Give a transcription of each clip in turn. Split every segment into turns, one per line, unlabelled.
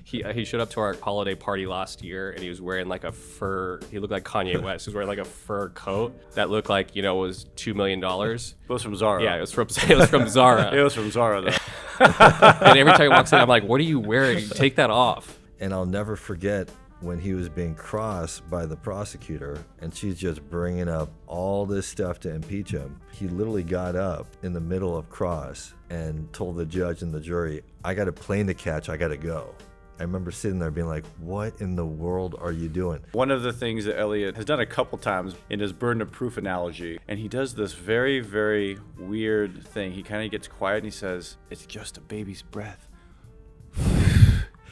He showed up to our holiday party last year, and he was wearing like a fur. He looked like Kanye West. He was wearing like a fur coat that looked like was $2 million.
It was from Zara.
Yeah, it was from Zara.
It was from Zara though.
And every time he walks in, I'm like, "What are you wearing? Take that off."
And I'll never forget when he was being crossed by the prosecutor, and she's just bringing up all this stuff to impeach him. He literally got up in the middle of cross and told the judge and the jury, "I got a plane to catch, I got to go." I remember sitting there being like, what in the world are you doing?
One of the things that Elliot has done a couple times in his burden of proof analogy, and he does this very, very weird thing. He kind of gets quiet and he says, "It's just a baby's breath."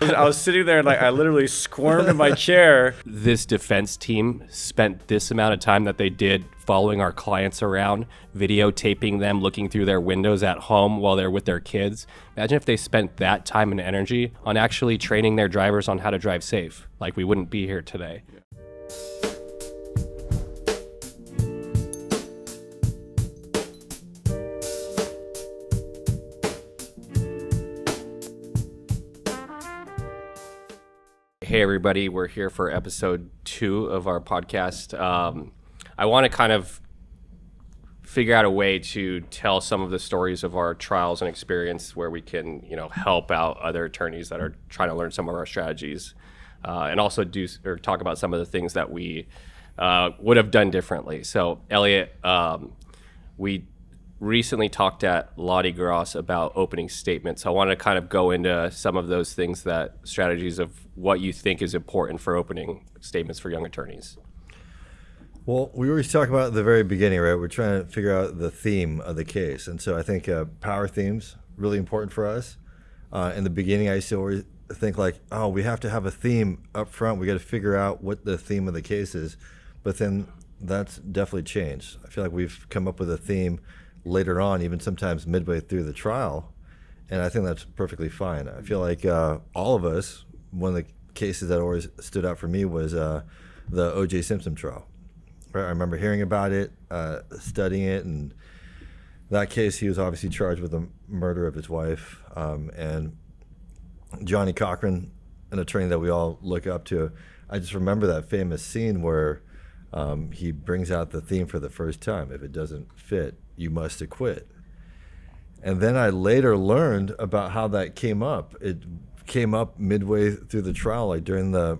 I was sitting there and I literally squirmed in my chair.
This defense team spent this amount of time that they did following our clients around, videotaping them, looking through their windows at home while they're with their kids. Imagine if they spent that time and energy on actually training their drivers on how to drive safe. Like, we wouldn't be here today. Hey everybody, we're here for episode 2 of our podcast. I want to kind of figure out a way to tell some of the stories of our trials and experience where we can, help out other attorneys that are trying to learn some of our strategies, and also talk about some of the things that we would have done differently. So, Elliot, we recently talked at Lottie Gross about opening statements. I want to kind of go into some of those things, strategies of what you think is important for opening statements for young attorneys.
Well, we always talk about at the very beginning, right? We're trying to figure out the theme of the case. And so I think power themes really important for us. In the beginning, I used to always think we have to have a theme up front. We got to figure out what the theme of the case is. But then that's definitely changed. I feel like we've come up with a theme later on, even sometimes midway through the trial, and I think that's perfectly fine. I feel like all of us, one of the cases that always stood out for me was the O.J. Simpson trial. Right? I remember hearing about it, studying it, and that case, he was obviously charged with the murder of his wife, and Johnny Cochran, an attorney that we all look up to. I just remember that famous scene where he brings out the theme for the first time: if it doesn't fit, you must acquit. And then I later learned about how that came up. It came up midway through the trial, like during the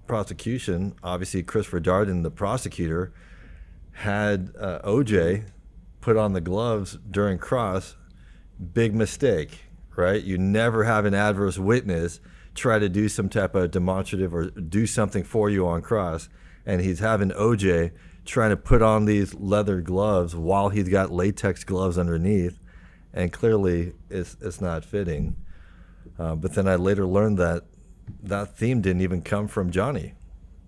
prosecution. Obviously, Christopher Darden, the prosecutor, had OJ put on the gloves during cross. Big mistake, right? You never have an adverse witness try to do some type of demonstrative or do something for you on cross. And he's having OJ trying to put on these leather gloves while he's got latex gloves underneath, and clearly it's not fitting. But then I later learned that theme didn't even come from Johnny.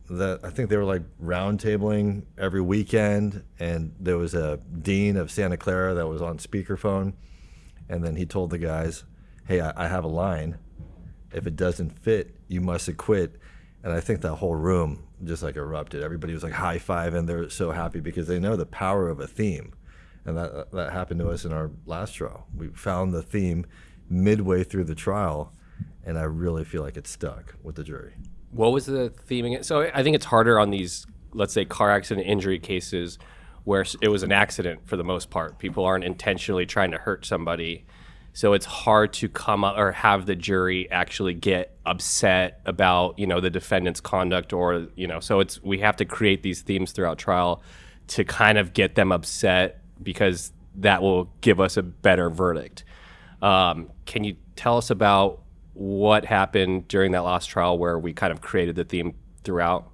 That I think they were like round tabling every weekend, and there was a dean of Santa Clara that was on speakerphone, and then he told the guys, "Hey, I have a line. If it doesn't fit, you must acquit." And I think that whole room just erupted. Everybody was high-fiving. They were so happy because they know the power of a theme. And that happened to us in our last trial. We found the theme midway through the trial, and I really feel like it stuck with the jury.
What was the theme again? So I think it's harder on these, let's say, car accident injury cases where it was an accident for the most part. People aren't intentionally trying to hurt somebody. So it's hard to come up or have the jury actually get upset about, the defendant's conduct, or, so we have to create these themes throughout trial to kind of get them upset, because that will give us a better verdict. Can you tell us about what happened during that last trial where we kind of created the theme throughout?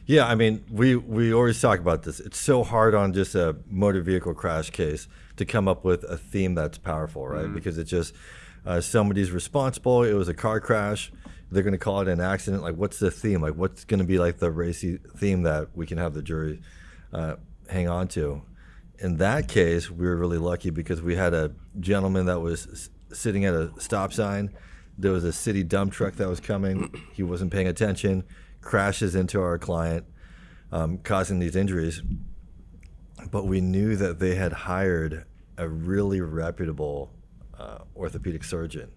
Yeah, I mean, we always talk about this. It's so hard on just a motor vehicle crash case to come up with a theme that's powerful, right? Mm-hmm. Because it's just somebody's responsible. It was a car crash. They're going to call it an accident. What's the theme? What's going to be the racy theme that we can have the jury hang on to? In that case, we were really lucky because we had a gentleman that was sitting at a stop sign. There was a city dump truck that was coming. He wasn't paying attention, crashes into our client, causing these injuries. But we knew that they had hired a really reputable orthopedic surgeon.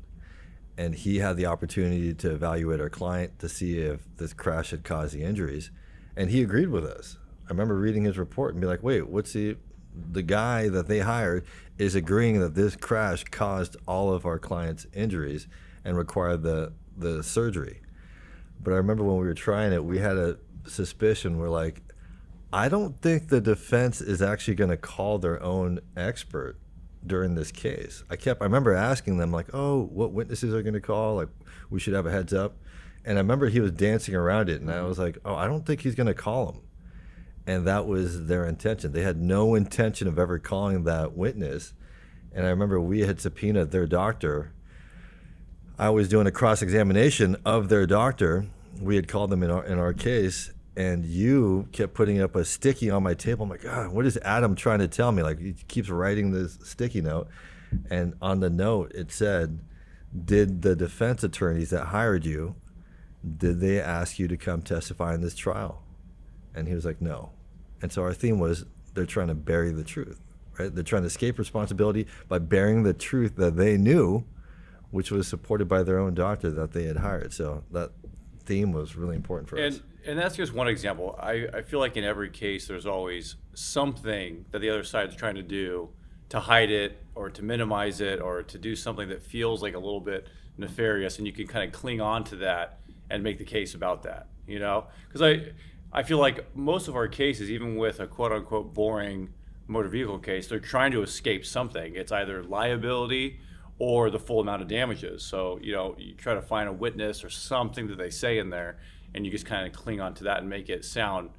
and he had the opportunity to evaluate our client to see if this crash had caused the injuries, and he agreed with us. I remember reading his report and be like, wait, what's the guy that they hired is agreeing that this crash caused all of our client's injuries and required the surgery. But I remember when we were trying it, we had a suspicion. We're like, I don't think the defense is actually going to call their own expert during this case. I remember asking them like, oh, what witnesses are going to call? Like, we should have a heads up. And I remember he was dancing around it, and I was like, oh, I don't think he's going to call him. And that was their intention. They had no intention of ever calling that witness. And I remember we had subpoenaed their doctor. I was doing a cross-examination of their doctor. We had called them in our case, and you kept putting up a sticky on my table. I'm like, God, what is Adam trying to tell me? Like, he keeps writing this sticky note. And on the note, it said, did the defense attorneys that hired you, did they ask you to come testify in this trial? And he was like, no. And so our theme was, they're trying to bury the truth, right? They're trying to escape responsibility by burying the truth that they knew, which was supported by their own doctor that they had hired. So that theme was really important for us.
And that's just one example. I feel like in every case, there's always something that the other side is trying to do to hide it or to minimize it or to do something that feels like a little bit nefarious, and you can kind of cling on to that and make the case about that, you know? Because I feel like most of our cases, even with a quote-unquote boring motor vehicle case, they're trying to escape something. It's either liability or the full amount of damages. So, you know, you try to find a witness or something that they say in there, and you just kind of cling on to that and make it sound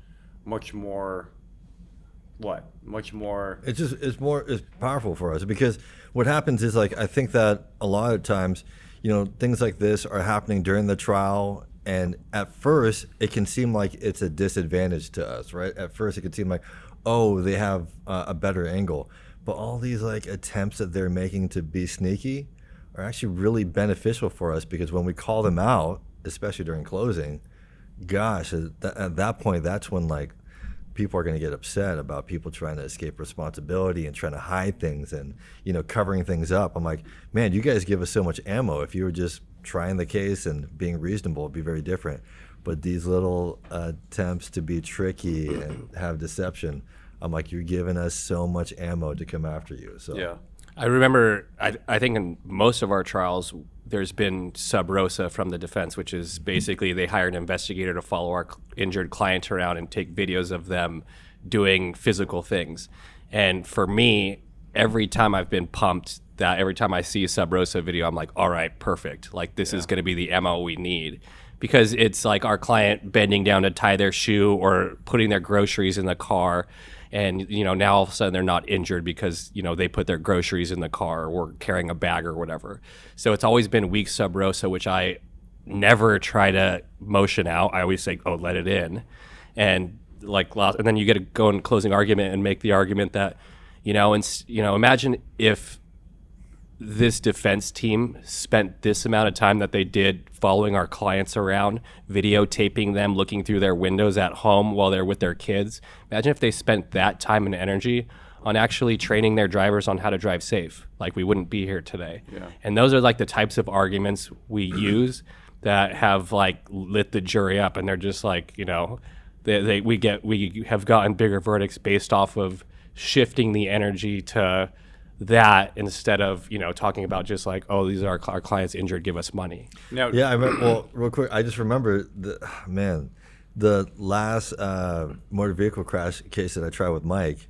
much more,
It's powerful for us, because what happens is, like, I think that a lot of times, you know, things like this are happening during the trial, and at first it can seem like it's a disadvantage to us, right? At first it can seem like, oh, they have a better angle. But all these like attempts that they're making to be sneaky are actually really beneficial for us, because when we call them out, especially during closing, gosh, at that point, that's when like people are going to get upset about people trying to escape responsibility and trying to hide things and, you know, covering things up. I'm like, man, you guys give us so much ammo. If you were just trying the case and being reasonable, it'd be very different. But these little attempts to be tricky and have deception, I'm like, you're giving us so much ammo to come after you. So
yeah.
I remember, I think in most of our trials, there's been Subrosa from the defense, which is basically they hire an investigator to follow our injured client around and take videos of them doing physical things. And for me, every time I've been pumped, that every time I see a Subrosa video, I'm like, all right, perfect. Like, this is going to be the ammo we need. Because it's like our client bending down to tie their shoe or putting their groceries in the car. And, you know, now all of a sudden they're not injured because, you know, they put their groceries in the car or were carrying a bag or whatever. So it's always been weak Subrosa, which I never try to motion out. I always say, oh, let it in. And and then you get to go in closing argument and make the argument that, imagine if this defense team spent this amount of time that they did following our clients around, videotaping them, looking through their windows at home while they're with their kids. Imagine if they spent that time and energy on actually training their drivers on how to drive safe. Like, we wouldn't be here today. Yeah. And those are like the types of arguments we use that have like lit the jury up, and they're just like, we have gotten bigger verdicts based off of shifting the energy to that instead of, talking about just like, oh, these are our clients injured, give us money.
Now,
yeah, well, real quick, I just remember the last motor vehicle crash case that I tried with Mike.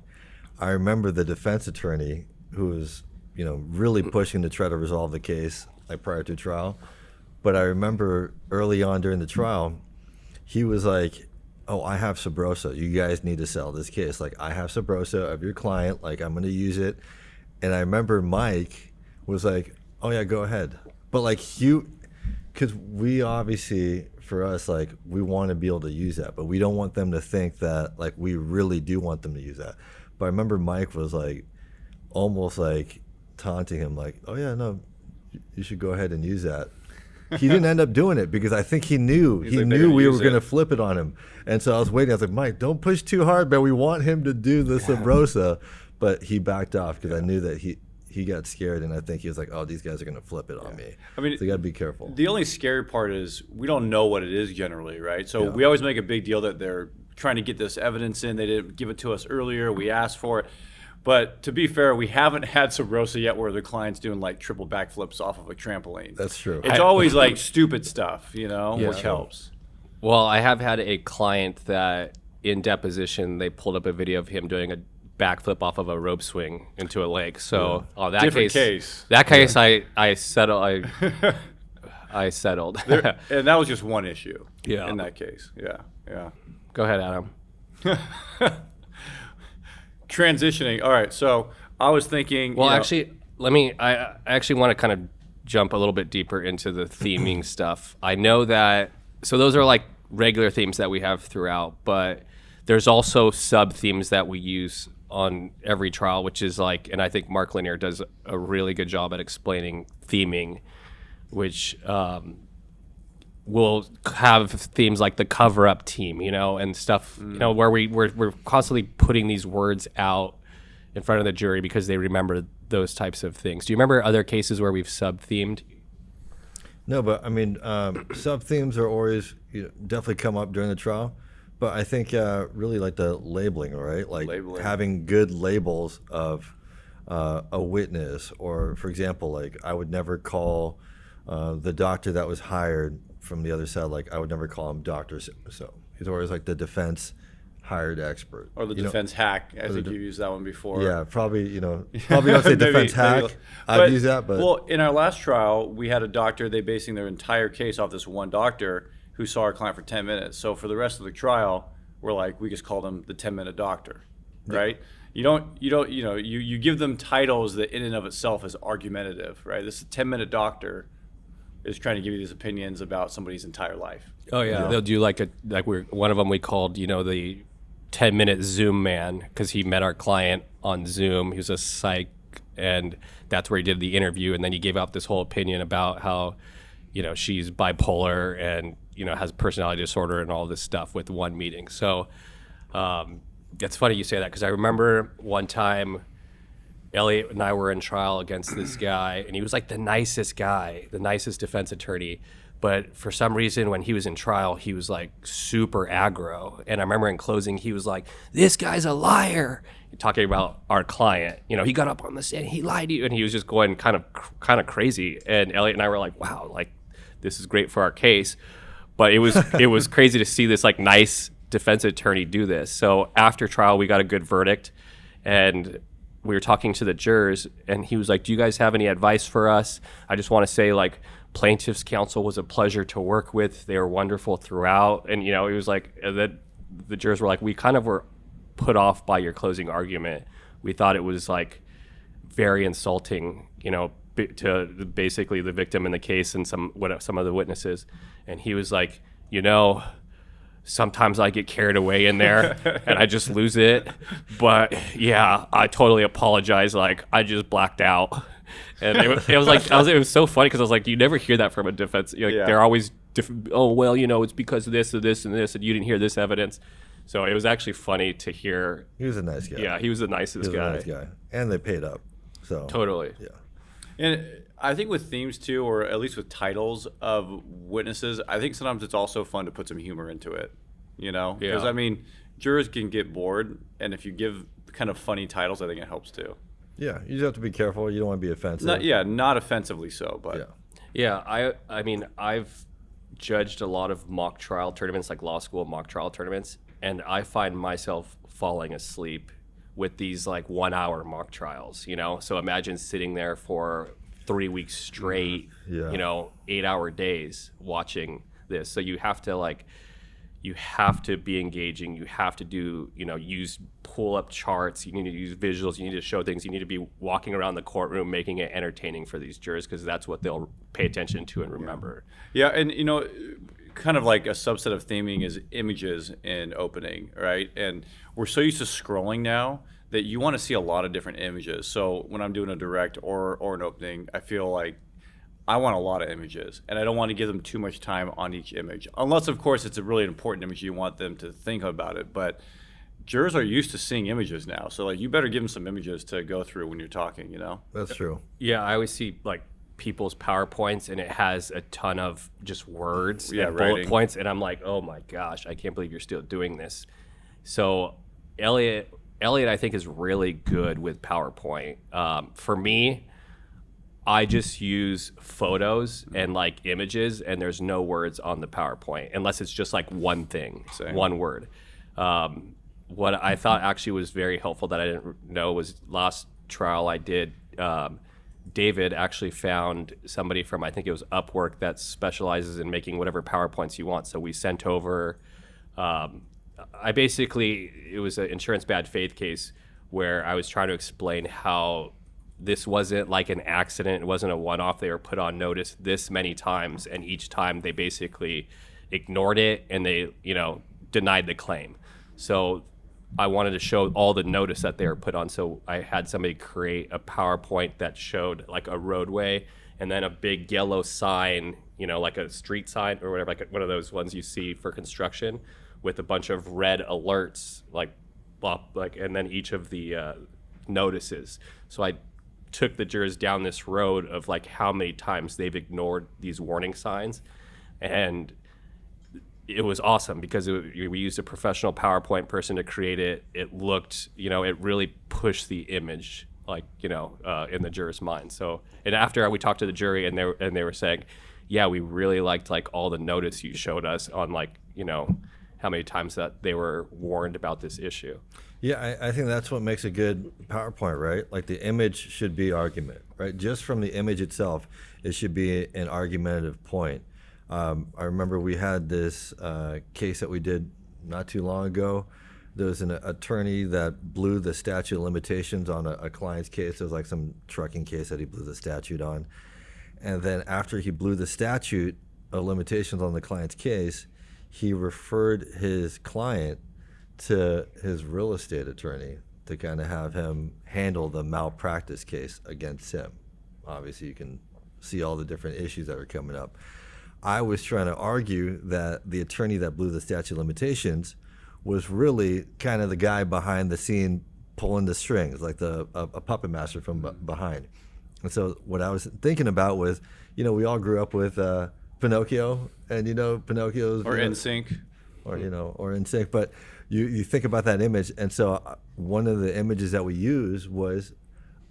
I remember the defense attorney who was, really pushing to try to resolve the case like prior to trial. But I remember early on during the trial, he was like, oh, I have Subrosa. You guys need to sell this case. Like, I have Subrosa of your client. Like, I'm going to use it. And I remember Mike was like, oh, yeah, go ahead. But like because we obviously, for us, like, we want to be able to use that, but we don't want them to think that like we really do want them to use that. But I remember Mike was like almost like taunting him, like, oh, yeah, no, you should go ahead and use that. He didn't end up doing it because I think he knew we were going to flip it on him. And so I was waiting. I was like, Mike, don't push too hard, but we want him to do the Subrosa. But he backed off because I knew that he he got scared, and I think he was like, "Oh, these guys are gonna flip it on me."
I mean,
so you got to be careful.
The only scary part is we don't know what it is generally, right? So
Yeah.
we always make a big deal that they're trying to get this evidence in. They didn't give it to us earlier. We asked for it. But to be fair, we haven't had Subrosa yet where the client's doing like triple backflips off of a trampoline.
That's true.
It's always like stupid stuff,
Yeah.
which helps.
Well, I have had a client that in deposition, they pulled up a video of him doing a backflip off of a rope swing into a lake. So on that
Different
case,
case.
that case, I settled. I settled.
And that was just one issue
Yeah.
in that case. Yeah.
Go ahead, Adam.
Transitioning. All right. So I was thinking.
Well, actually, I actually want to kind of jump a little bit deeper into the theming stuff. I know that, so those are like regular themes that we have throughout, but there's also sub themes that we use on every trial, which is like, and I think Mark Lanier does a really good job at explaining theming, which we'll have themes like the cover-up team, and stuff, where we're constantly putting these words out in front of the jury because they remember those types of things. Do you remember other cases where we've sub-themed?
No, but I mean, sub themes are always definitely come up during the trial. But I think really like the labeling, right? Like having good labels of a witness, or for example, like I would never call the doctor that was hired from the other side, like I would never call him doctor. So he's always like the defense hired expert,
or the defense hack. I think you used that one before.
Yeah, probably probably don't say defense hack. I've used that, but
well, in our last trial, we had a doctor. They basing their entire case off this one doctor who saw our client for 10 minutes. So for the rest of the trial, we're like, we just called him the 10-minute doctor, right? Yeah. You give them titles that in and of itself is argumentative, right? This 10-minute doctor is trying to give you these opinions about somebody's entire life.
Oh yeah, they'll do one of them we called the 10-minute Zoom man, because he met our client on Zoom. He was a psych, and that's where he did the interview, and then he gave out this whole opinion about how she's bipolar and has personality disorder and all this stuff with one meeting. So it's funny you say that, because I remember one time Elliot and I were in trial against this guy, and he was like the nicest guy, the nicest defense attorney. But for some reason, when he was in trial, he was like super aggro. And I remember in closing, he was like, "This guy's a liar," talking about our client. He got up on the stand, he lied to you, and he was just going kind of crazy. And Elliot and I were like, "Wow, like this is great for our case." But it was crazy to see this like nice defense attorney do this. So after trial, we got a good verdict, and we were talking to the jurors, and he was like, "Do you guys have any advice for us? I just want to say, like, plaintiff's counsel was a pleasure to work with. They were wonderful throughout." And, he was like, that the jurors were like, "We kind of were put off by your closing argument. We thought it was like very insulting, to basically the victim in the case and some of the witnesses." And he was like, "Sometimes I get carried away in there and I just lose it. But yeah, I totally apologize. Like, I just blacked out." And it was so funny, because I was like, you never hear that from a defense. They're always different. "Oh, well, it's because of this or this and this, and you didn't hear this evidence." So it was actually funny to hear.
He was a nice guy.
Yeah, he was the nicest guy.
A nice guy. And they paid up. So
totally.
Yeah.
And I think with themes too, or at least with titles of witnesses, I think sometimes it's also fun to put some humor into it. Because I mean, jurors can get bored, and if you give kind of funny titles, I think it helps too.
Yeah, you just have to be careful. You don't want to be offensive.
Not offensively so, but
yeah. I mean, I've judged a lot of mock trial tournaments, like law school mock trial tournaments, and I find myself falling asleep with these like 1 hour mock trials. So imagine sitting there for 3 weeks straight, 8-hour days watching this. So you have to be engaging. You have to do, use pull-up charts. You need to use visuals. You need to show things. You need to be walking around the courtroom, making it entertaining for these jurors, because that's what they'll pay attention to and remember.
Yeah, and kind of like a subset of theming is images in opening, right? And we're so used to scrolling now that you want to see a lot of different images. So when I'm doing a direct or an opening, I feel like I want a lot of images, and I don't want to give them too much time on each image, unless of course it's a really important image you want them to think about it. But jurors are used to seeing images now. So like you better give them some images to go through when you're talking, you know?
That's true.
Yeah, I always see like people's PowerPoints and it has a ton of just words and bullet
writing.
points, and I'm like, oh my gosh, I can't believe you're still doing this. So Elliot, I think is really good with PowerPoint. For me, I just use photos and like images, and there's no words on the PowerPoint unless it's just like one thing,
Same.
one word. What I thought actually was very helpful that I didn't know was last trial I did. David actually found somebody from, I think it was Upwork, that specializes in making whatever PowerPoints you want. So we sent over, it was an insurance bad faith case where I was trying to explain how this wasn't like an accident. It wasn't a one-off. They were put on notice this many times, and each time they basically ignored it and they, denied the claim. So I wanted to show all the notice that they were put on. So I had somebody create a PowerPoint that showed like a roadway and then a big yellow sign, like a street sign or whatever, like one of those ones you see for construction with a bunch of red alerts, and then each of the notices. So I took the jurors down this road of like how many times they've ignored these warning signs. And it was awesome because we used a professional PowerPoint person to create it. It looked, it really pushed the image, in the juror's mind. So, and after we talked to the jury, and they were saying, yeah, we really liked like all the notice you showed us on how many times that they were warned about this issue.
Yeah, I think that's what makes a good PowerPoint, right? Like the image should be argument, right? Just from the image itself, it should be an argumentative point. I remember we had this case that we did not too long ago. There was an attorney that blew the statute of limitations on a client's case. It was like some trucking case that he blew the statute on. And then after he blew the statute of limitations on the client's case, he referred his client to his real estate attorney to kind of have him handle the malpractice case against him. Obviously, you can see all the different issues that are coming up. I was trying to argue that the attorney that blew the statute of limitations was really kind of the guy behind the scene pulling the strings, like a puppet master from behind. And so what I was thinking about was, we all grew up with Pinocchio, and Pinocchio's
Or NSYNC.
or NSYNC, but you think about that image, and so one of the images that we used was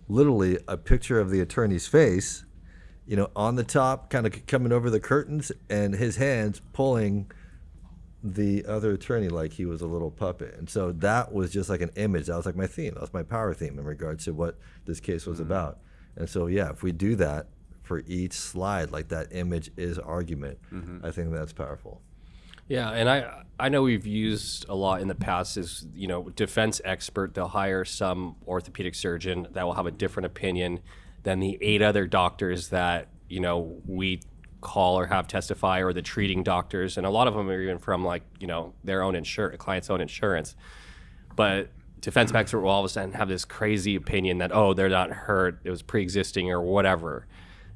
literally a picture of the attorney's face, on the top, kind of coming over the curtains, and his hands pulling the other attorney like he was a little puppet. And so that was just like an image. That was like my theme. That was my power theme in regards to what this case was about. And so, yeah, if we do that for each slide, like that image is argument, I think that's powerful.
Yeah, and I know we've used a lot in the past is, defense expert. They'll hire some orthopedic surgeon that will have a different opinion than the 8 other doctors that, we call or have testify, or the treating doctors. And a lot of them are even from their own client's own insurance. But defense expert will all of a sudden have this crazy opinion that, they're not hurt, it was pre-existing or whatever.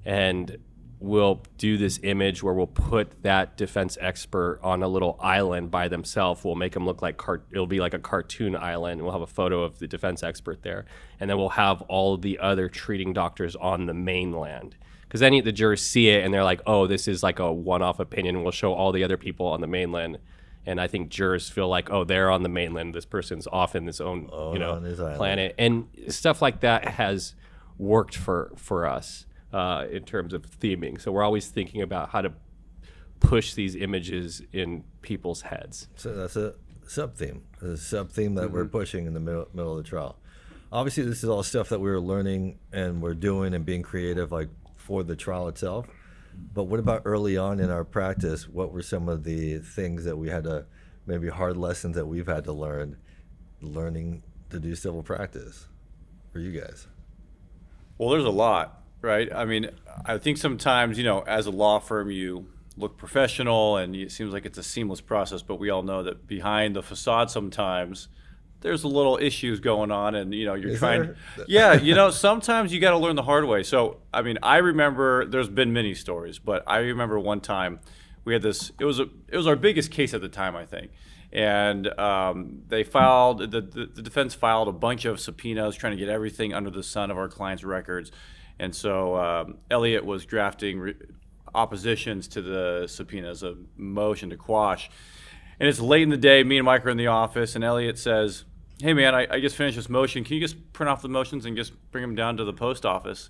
And we'll do this image where we'll put that defense expert on a little island by themselves. We'll make them look like it'll be like a cartoon island. We'll have a photo of the defense expert there. And then we'll have all the other treating doctors on the mainland. Because then the jurors see it and they're like, this is like a one-off opinion. We'll show all the other people on the mainland. And I think jurors feel like, they're on the mainland. This person's off in his own,
on his island.
planet. And stuff like that has worked for us. In terms of theming. So we're always thinking about how to push these images in people's heads.
So that's a sub-theme. There's a sub-theme that we're pushing in the middle of the trial. Obviously, this is all stuff that we're learning and we're doing and being creative for the trial itself. But what about early on in our practice? What were some of the things that we had to, maybe hard lessons that we've had to learning to do civil practice for you guys?
Well, there's a lot. Right. I mean, I think sometimes, as a law firm, you look professional and it seems like it's a seamless process, but we all know that behind the facade sometimes there's a little issues going on and, you're trying. Yeah. Sometimes you got to learn the hard way. So, I mean, I remember there's been many stories, but I remember one time we had this. It was our biggest case at the time, I think. And they filed the defense filed a bunch of subpoenas trying to get everything under the sun of our client's records. And so Elliot was drafting oppositions to the subpoenas, a motion to quash. And it's late in the day. Me and Mike are in the office, and Elliot says, "Hey man, I just finished this motion. Can you just print off the motions and just bring them down to the post office?"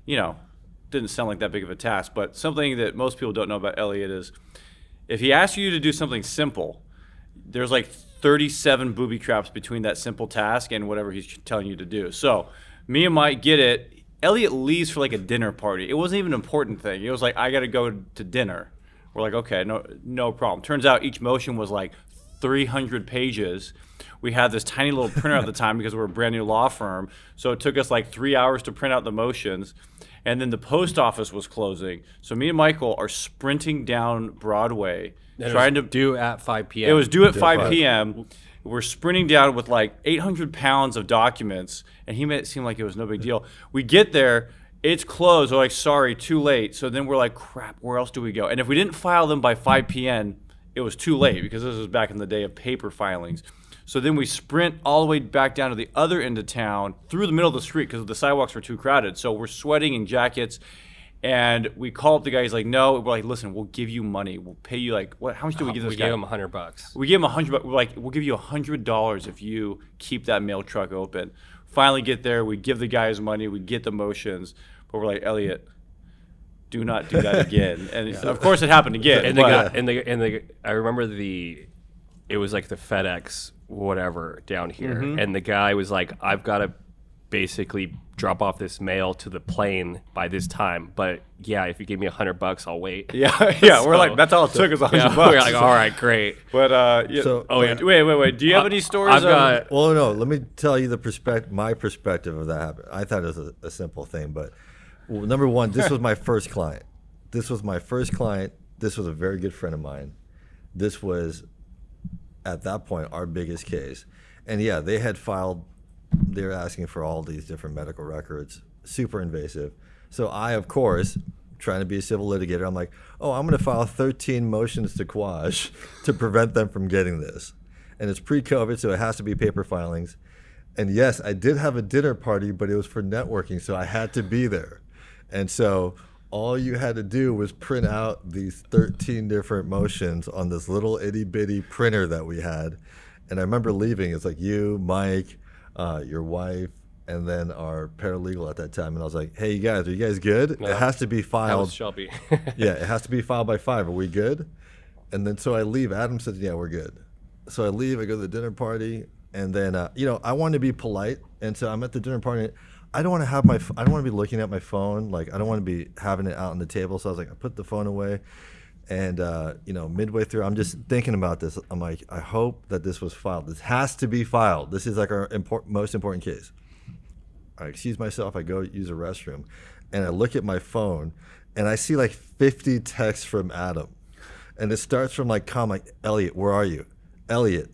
Didn't sound like that big of a task, but something that most people don't know about Elliot is if he asks you to do something simple, there's like 37 booby traps between that simple task and whatever he's telling you to do. So me and Mike get it. Elliot leaves for like a dinner party. It wasn't even an important thing. It was like, I got to go to dinner. We're like, okay, no problem. Turns out each motion was like 300 pages. We had this tiny little printer at the time because we're a brand new law firm. So it took us like 3 hours to print out the motions. And then the post office was closing. So me and Michael are sprinting down Broadway.
Trying to due at 5 p.m.
It was due at 5 p.m. We're sprinting down with like 800 pounds of documents. And he made it seem like it was no big deal. We get there. It's closed. We're like, sorry, too late. So then we're like, crap, where else do we go? And if we didn't file them by 5 p.m., it was too late because this was back in the day of paper filings. So then we sprint all the way back down to the other end of town through the middle of the street because the sidewalks were too crowded. So we're sweating in jackets. And we call up the guy. He's like, no. We're like, listen, we'll give you money. We'll pay you like, what? How much do we give this guy?
We gave him $100.
We gave him $100. We're like, we'll give you $100 if you keep that mail truck open. Finally get there. We give the guy his money. We get the motions. But we're like, Elliot, do not do that again. And of course it happened again.
And I remember it was like the FedEx whatever down here.
Mm-hmm.
And the guy was like, I've got to basically drop off this mail to the plane by this time. But yeah, if you give me $100, I'll wait.
Yeah. We're like, that's all it took is $100.
We're like, all right, great.
But wait. Do you have any stories?
I've got.
Well, no. Let me tell you my perspective of that happened. I thought it was a simple thing, but number one, this was my first client. This was a very good friend of mine. This was, at that point, our biggest case. And yeah, they were asking for all these different medical records, super invasive. So I, of course, trying to be a civil litigator, I'm like, I'm going to file 13 motions to quash to prevent them from getting this. And it's pre-COVID, so it has to be paper filings. And yes, I did have a dinner party, but it was for networking, so I had to be there. And so all you had to do was print out these 13 different motions on this little itty bitty printer that we had. And I remember leaving. It's like you, Mike, your wife, and then our paralegal at that time. And I was like, hey, are you guys good?
No,
it has to be filed.
That was Shelby.
Yeah, it has to be filed by 5. Are we good? And then so I leave. Adam says, yeah, we're good. So I leave. I go to the dinner party. And then, I want to be polite. And so I'm at the dinner party. I don't want to be looking at my phone. Like, I don't want to be having it out on the table. So I was like, I put the phone away. And, midway through, I'm just thinking about this. I'm like, I hope that this was filed. This has to be filed. This is like our most important case. I excuse myself. I go use a restroom. And I look at my phone, and I see like 50 texts from Adam. And it starts from like, Elliot, where are you? Elliot,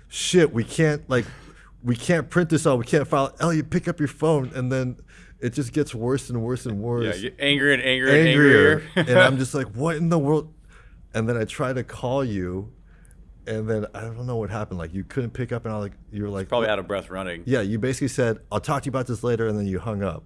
shit, we can't print this out. We can't file. Elliot, pick up your phone. And then it just gets worse and worse and worse.
Yeah, angrier and angrier.
And I'm just like, what in the world? And then I try to call you, and then I don't know what happened. Like, you couldn't pick up, and you were like,
probably out of breath running.
Yeah, you basically said, I'll talk to you about this later, and then you hung up.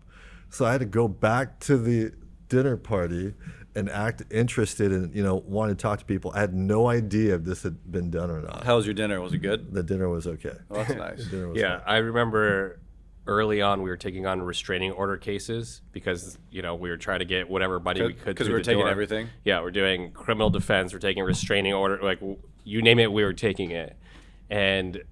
So I had to go back to the dinner party and act interested and, want to talk to people. I had no idea if this had been done or not.
How was your dinner? Was it good?
The dinner was okay.
Oh, that's nice.
The dinner was
Yeah,
fine.
I remember early on we were taking on restraining order cases because, we were trying to get whatever money we could.
Because we were taking everything?
Yeah, we're doing criminal defense, we're taking restraining order, like you name it, we were taking it. And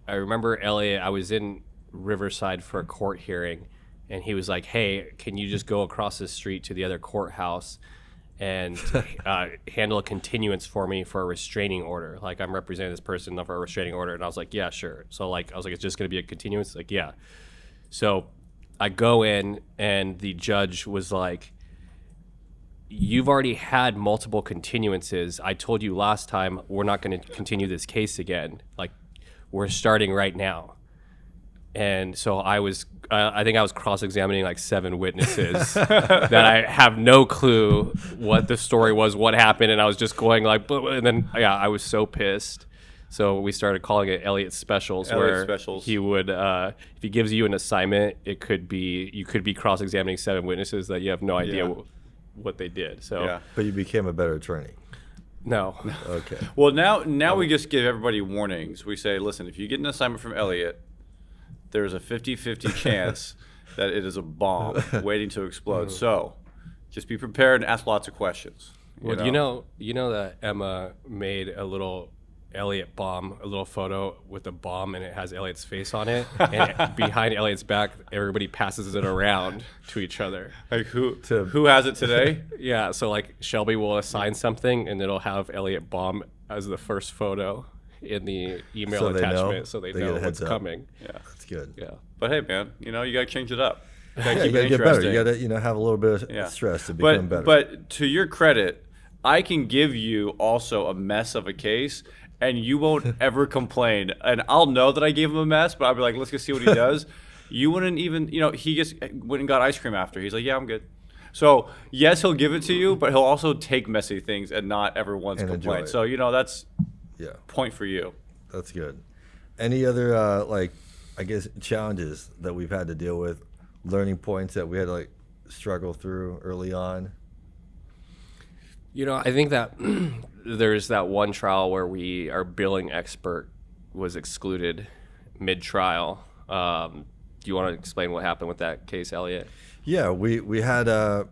I remember Elliot, I was in Riverside for a court hearing, and he was like, hey, can you just go across the street to the other courthouse and handle a continuance for me for a restraining order? Like, I'm representing this person for a restraining order. And I was like, yeah, sure. So I was like, it's just going to be a continuance? Like, yeah. So I go in, and the judge was like, you've already had multiple continuances. I told you last time we're not going to continue this case again. Like, we're starting right now. And so I think I was cross-examining like 7 witnesses that I have no clue what the story was, what happened. And I was just going like, and then, I was so pissed. So we started calling it Elliot Specials, he would, if he gives you an assignment, you could be cross-examining 7 witnesses that you have no idea what they did. So,
But you became a better attorney.
No.
Okay.
Well, now we just give everybody warnings. We say, listen, if you get an assignment from Elliot, there's a 50-50 chance that it is a bomb waiting to explode. So just be prepared and ask lots of questions.
Well, you know that Emma made a little Elliot bomb, a little photo with a bomb, and it has Elliot's face on it. And behind Elliot's back, everybody passes it around to each other.
Like who has it today?
Yeah, so like Shelby will assign something, and it'll have Elliot bomb as the first photo in the email
So they know?
attachment, so they
They
know
get a
what's
heads up.
coming.
Yeah.
That's good.
Yeah.
But hey, man, you got to change it up. You
Yeah,
gotta
you
keep
got to
it
get better. You
interesting.
got to have a little bit of stress to become better.
But to your credit, I can give you also a mess of a case, and you won't ever complain. And I'll know that I gave him a mess, but I'll be like, let's go see what he does. You wouldn't even, he just went and got ice cream after. He's like, yeah, I'm good. So yes, he'll give it to you, but he'll also take messy things and not ever once
And enjoy
complain.
it.
So that's
Yeah,
point for you.
that's good. Any other I guess challenges that we've had to deal with, learning points that we had to struggle through early on?
I think that there's that one trial where our billing expert was excluded mid-trial. Do you want to explain what happened with that case, Elliot?
Yeah, we had a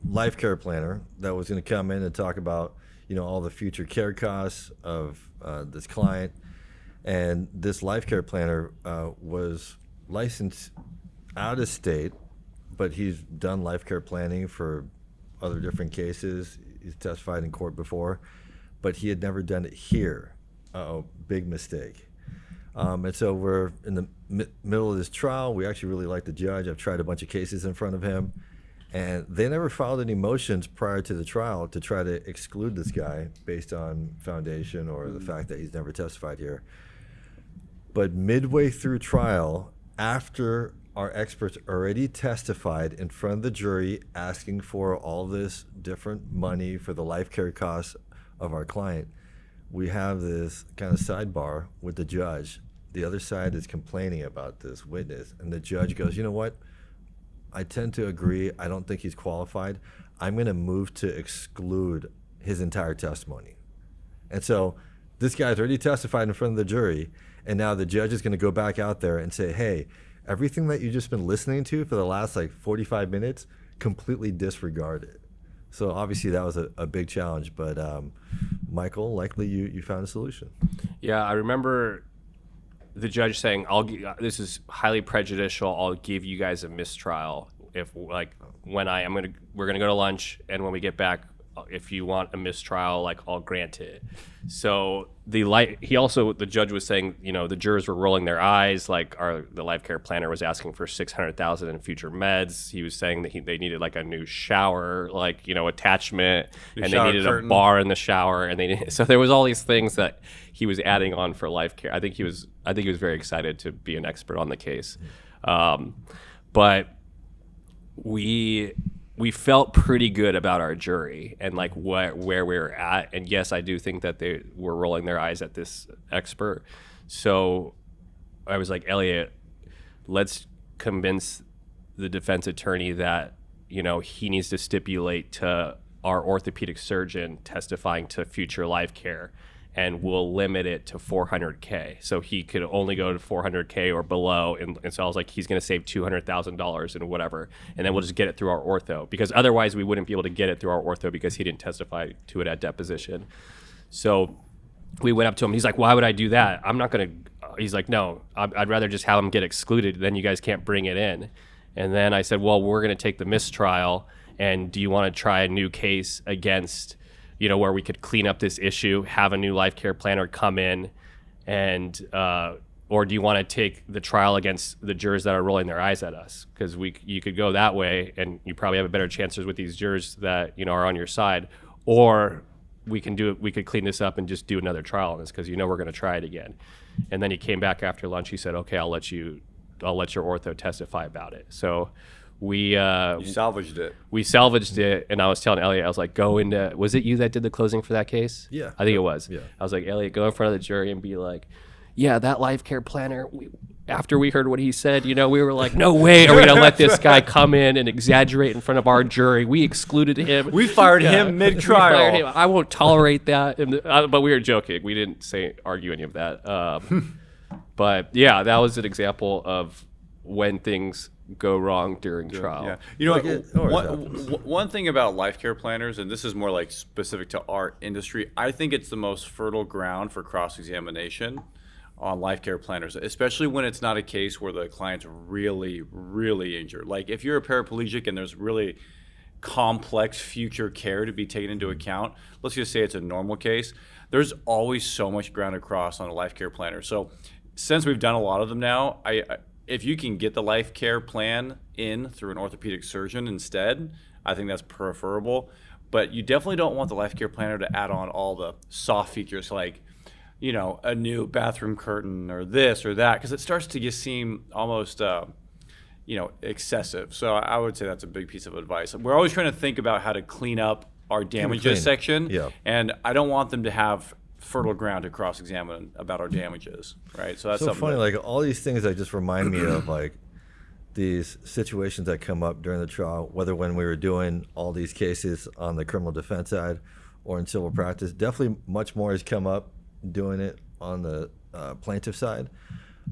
life care planner that was going to come in and talk about all the future care costs of this client, and this life care planner was licensed out of state, but he's done life care planning for other different cases. He's testified in court before, but he had never done it here. Big mistake. And so we're in the middle of this trial. We actually really like the judge. I've tried a bunch of cases in front of him, and they never filed any motions prior to the trial to try to exclude this guy based on foundation or the fact that he's never testified here. But midway through trial, after our experts already testified in front of the jury asking for all this different money for the life care costs of our client, we have this kind of sidebar with the judge. The other side is complaining about this witness, and the judge goes, you know what? I tend to agree. I don't think he's qualified. I'm going to move to exclude his entire testimony. And so this guy's already testified in front of the jury, and now the judge is going to go back out there and say, hey, everything that you've just been listening to for the last 45 minutes, completely disregard it. So obviously that was a big challenge, but Michael, likely you found a solution.
Yeah, I remember the judge saying, this is highly prejudicial. I'll give you guys a mistrial if we're going to go to lunch, and when we get back, if you want a mistrial, I'll grant it. So the judge was saying, the jurors were rolling their eyes, the life care planner was asking for $600,000 in future meds. He was saying that they needed a new shower, attachment, and they needed a bar in the shower, and so there was all these things that he was adding on for life care. I think he was very excited to be an expert on the case, but we felt pretty good about our jury and where we were at. And yes, I do think that they were rolling their eyes at this expert. So I was like, Elliot, let's convince the defense attorney that, he needs to stipulate to our orthopedic surgeon testifying to future life care, and we'll limit it to $400K. So he could only go to $400K or below. And so I was like, he's going to save $200,000 and whatever. And then we'll just get it through our ortho, because otherwise we wouldn't be able to get it through our ortho because he didn't testify to it at deposition. So we went up to him. He's like, why would I do that? I'm not going to, he's like, no, I'd rather just have him get excluded. Then you guys can't bring it in. And then I said, well, we're going to take the mistrial. And do you want to try a new case against, where we could clean up this issue, have a new life care planner come in, and or do you want to take the trial against the jurors that are rolling their eyes at us? Because you could go that way, and you probably have a better chances with these jurors that are on your side, or we could clean this up and just do another trial on this, because we're going to try it again. And then he came back after lunch. He said, okay, I'll let you I'll let your ortho testify about it. So we
You salvaged it.
we salvaged it, and I was telling Elliot, I was like, go into, was it you that did the closing for that case?
Yeah.
I think it was.
Yeah.
I was like, Elliot, go in front of the jury and be like, yeah, that life care planner, after we heard what he said, we were like, no way are we going to let this guy come in and exaggerate in front of our jury. We excluded him.
We fired him mid-trial.
We fired him. I won't tolerate that. But we were joking. We didn't argue any of that. But yeah, that was an example of when things go wrong during trial.
Yeah. You know,
Like it always happens.
one thing about life care planners, and this is more like specific to our industry, I think it's the most fertile ground for cross-examination on life care planners, especially when it's not a case where the client's really, really injured. Like if you're a paraplegic and there's really complex future care to be taken into account, let's just say it's a normal case, there's always so much ground to cross on a life care planner. So since we've done a lot of them now, if you can get the life care plan in through an orthopedic surgeon instead, I think that's preferable. But you definitely don't want the life care planner to add on all the soft features like, a new bathroom curtain or this or that, because it starts to just seem almost, excessive. So I would say that's a big piece of advice. We're always trying to think about how to clean up our damages
clean.
section.
Yeah.
And I don't want them to have fertile ground to cross-examine about our damages, right? So that's
So
something
funny,
that-
like all these things that just remind me of like these situations that come up during the trial, whether when we were doing all these cases on the criminal defense side or in civil practice. Definitely much more has come up doing it on the plaintiff side.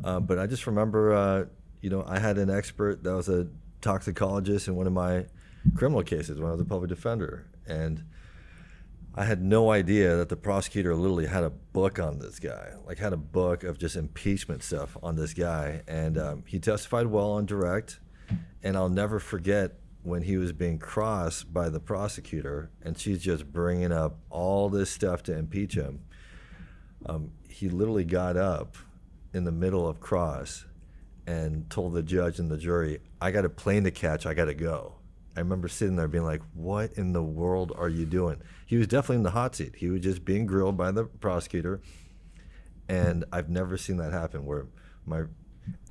But I just remember, I had an expert that was a toxicologist in one of my criminal cases when I was a public defender. And I had no idea that the prosecutor literally had a book on this guy, like had a book of just impeachment stuff on this guy. And he testified well on direct. And I'll never forget when he was being crossed by the prosecutor and she's just bringing up all this stuff to impeach him. He literally got up in the middle of cross and told the judge and the jury, I got a plane to catch, I got to go. I remember sitting there being like, what in the world are you doing? He was definitely in the hot seat. He was just being grilled by the prosecutor. And I've never seen that happen where my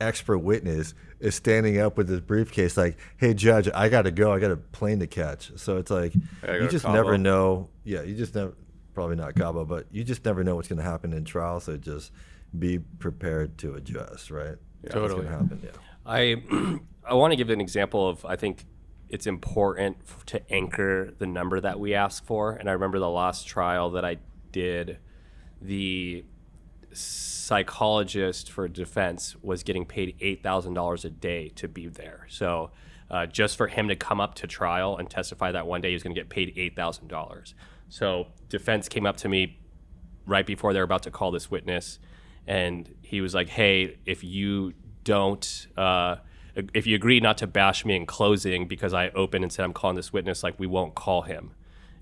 expert witness is standing up with his briefcase like, hey, judge, I got to go. I got a plane to catch. So it's like, you just never know. Yeah, you just never, probably not Cabo, but you just never know what's going to happen in trial. So just be prepared to adjust, right?
Yeah,
totally.
What's going to happen, yeah.
I want to give an example of, I think it's important to anchor the number that we ask for. And I remember the last trial that I did, the psychologist for defense was getting paid $8,000 a day to be there. So just for him to come up to trial and testify that one day he was going to get paid $8,000. So defense came up to me right before they were about to call this witness, and he was like, hey, if you agree not to bash me in closing because I opened and said I'm calling this witness, like, we won't call him.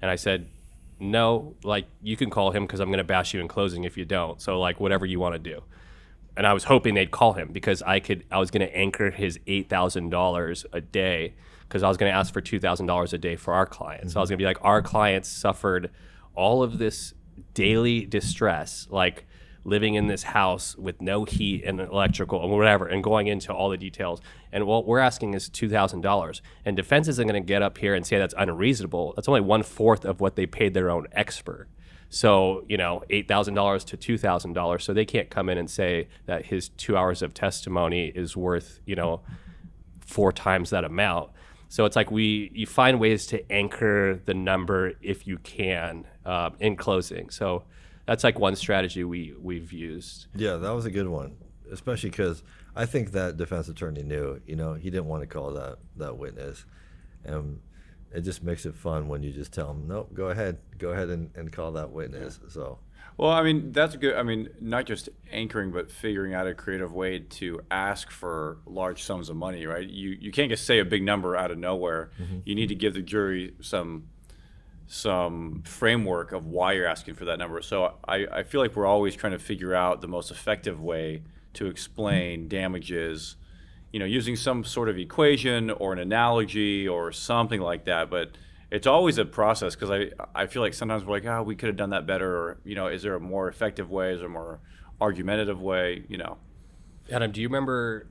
And I said, no, like, you can call him because I'm going to bash you in closing if you don't. So, like, whatever you want to do. And I was hoping they'd call him because I was going to anchor his $8,000 a day because I was going to ask for $2,000 a day for our clients. Mm-hmm. So I was going to be like, our clients suffered all of this daily distress, like living in this house with no heat and electrical and whatever, and going into all the details. And what we're asking is $2,000. And defense isn't going to get up here and say that's unreasonable. That's only 1/4 of what they paid their own expert. So, $8,000 to $2,000. So they can't come in and say that his 2 hours of testimony is worth, 4 times that amount. So it's like you find ways to anchor the number if you can in closing. So that's like one strategy we've used.
Yeah, that was a good one, especially because I think that defense attorney knew, he didn't want to call that witness. And it just makes it fun when you just tell them, nope, go ahead and call that witness. So.
Well, I mean, that's good. I mean, not just anchoring, but figuring out a creative way to ask for large sums of money, right? You can't just say a big number out of nowhere. Mm-hmm. You need to give the jury some framework of why you're asking for that number. So I feel like we're always trying to figure out the most effective way to explain damages, using some sort of equation or an analogy or something like that. But it's always a process because I feel like sometimes we're like, we could have done that better, or, is there a more effective way? Is there a more argumentative way?
Adam, do you remember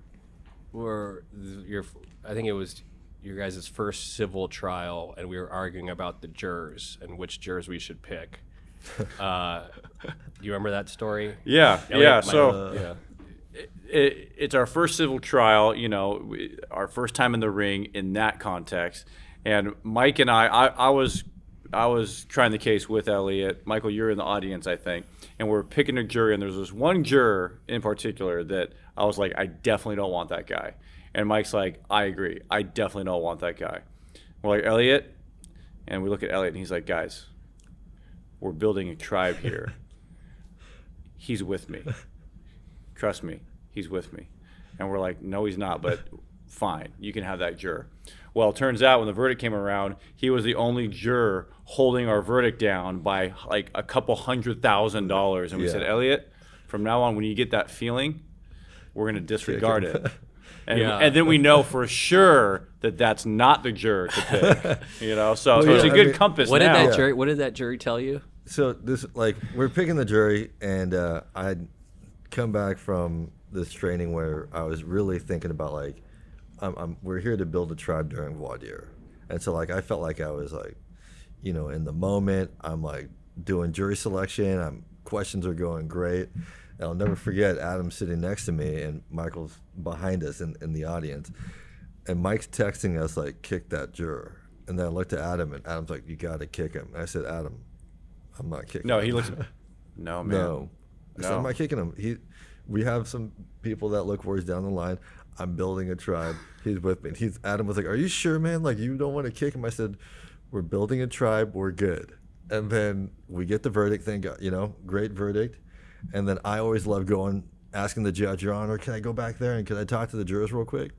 I think it was your guys' first civil trial, and we were arguing about the jurors and which jurors we should pick. Do you remember that story?
Yeah,
Elliot,
so it's our first civil trial, our first time in the ring in that context. And Mike and I was trying the case with Elliot. Michael, you're in the audience, I think. And we're picking a jury, and there's this one juror in particular that I was like, I definitely don't want that guy. And Mike's like, I agree. I definitely don't want that guy. We're like, Elliot? And we look at Elliot, and he's like, guys, we're building a tribe here. He's with me. Trust me, he's with me. And we're like, no, he's not, but fine, you can have that juror. Well, it turns out when the verdict came around, he was the only juror holding our verdict down by like a couple $100,000. And we said, Elliot, from now on, when you get that feeling, we're going to disregard it. And then we know for sure that that's not the juror to pick. So it's a good compass
What
now.
What did that jury tell you?
So this, we're picking the jury, and I'd come back from this training where I was really thinking about we're here to build a tribe during voir dire, and so I felt like I was in the moment. I'm doing jury selection. Questions are going great. And I'll never forget Adam sitting next to me and Michael's behind us in the audience, and Mike's texting us kick that juror, and then I looked at Adam, and Adam's like, you got to kick him. And I said, Adam, I'm not kicking him.
No, he looks. No, man.
No. I said, I'm not kicking him. We have some people that look for us down the line. I'm building a tribe. He's with me. And Adam was like, are you sure, man? You don't want to kick him? I said, we're building a tribe. We're good. And then we get the verdict. Thank God, great verdict. And then I always love asking the judge, Your Honor, can I go back there and can I talk to the jurors real quick?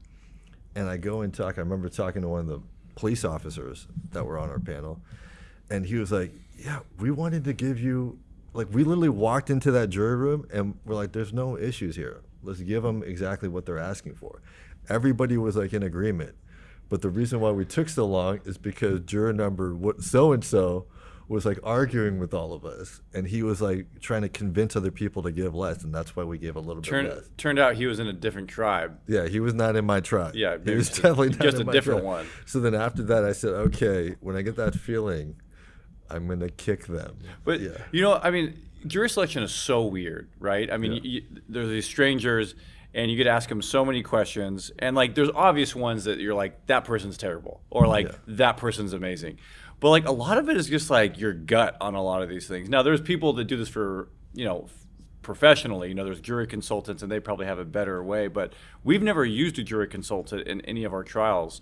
And I go and talk. I remember talking to one of the police officers that were on our panel. And he was like, yeah, we wanted to give you, we literally walked into that jury room and we're like, there's no issues here. Let's give them exactly what they're asking for. Everybody was in agreement. But the reason why we took so long is because juror number so-and-so was arguing with all of us. And he was trying to convince other people to give less. And that's why we gave a little bit less.
Turned out he was in a different tribe.
Yeah, he was not in my tribe.
Yeah,
he was definitely not
just
in
a
my
different
tribe.
one.
So then after that, I said, okay, when I get that feeling, I'm going to kick them.
But, jury selection is so weird, right? There's these strangers, and you get to ask them so many questions. And, there's obvious ones that you're like, that person's terrible. Or, that person's amazing. But, a lot of it is just, your gut on a lot of these things. Now, there's people that do this for, professionally. There's jury consultants, and they probably have a better way. But we've never used a jury consultant in any of our trials.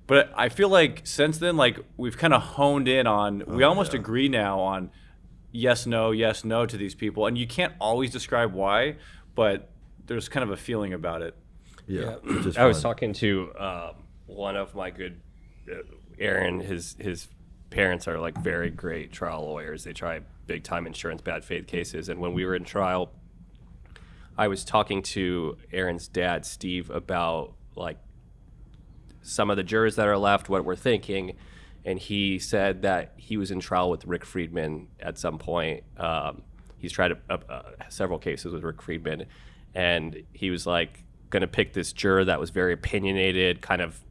But I feel since then, we've kind of honed in on, we almost agree now on yes, no to these people. And you can't always describe why, but there's kind of a feeling about it.
Yeah.
I was talking to one of my good, Aaron, his parents are very great trial lawyers. They try big time insurance bad faith cases. And when we were in trial, I was talking to Aaron's dad, Steve, about some of the jurors that are left, what we're thinking. And he said that he was in trial with Rick Friedman at some point. He's tried several cases with Rick Friedman. And he was going to pick this juror that was very opinionated, kind of